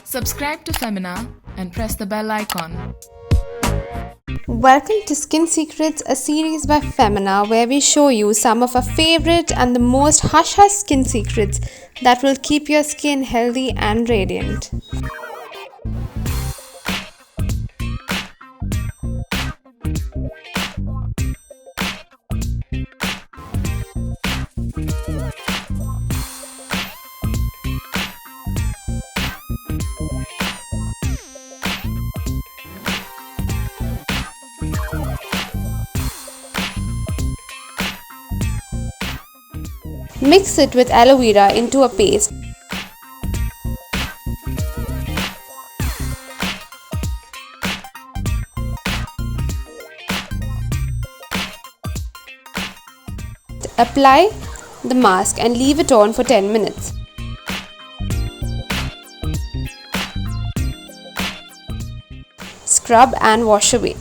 Subscribe to Femina and press the bell icon. Welcome to Skin Secrets, a series by Femina where we show you some of our favorite and the most hush-hush skin secrets that will keep your skin healthy and radiant. Mix it with aloe vera into a paste. Apply the mask and leave it on for 10 minutes. Scrub and wash away.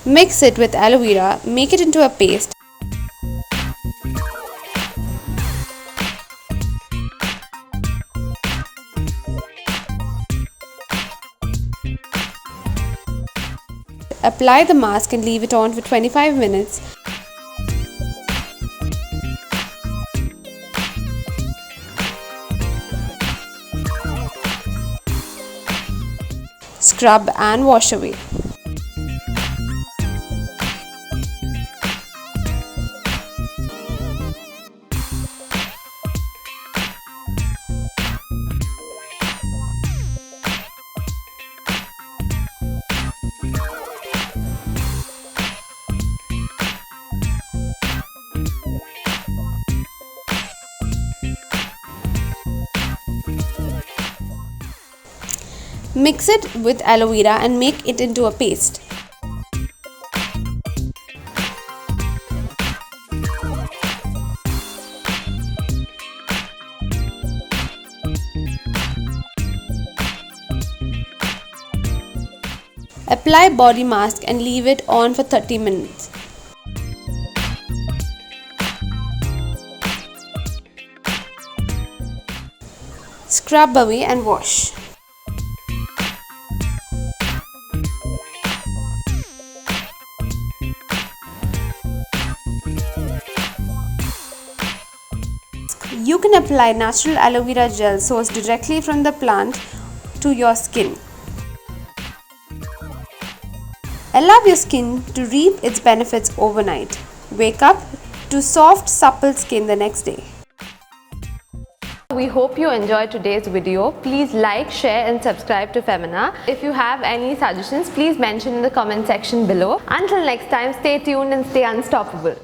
Mix it with aloe vera, make it into a paste. Apply the mask and leave it on for 25 minutes. Scrub and wash away. Mix it with aloe vera and make it into a paste. Apply body mask and leave it on for 30 minutes. Scrub away and wash. You can apply natural aloe vera gel sourced directly from the plant to your skin. Allow your skin to reap its benefits overnight. Wake up to soft, supple skin the next day. We hope you enjoyed today's video. Please like, share and subscribe to Femina. If you have any suggestions, please mention in the comment section below. Until next time, stay tuned and stay unstoppable.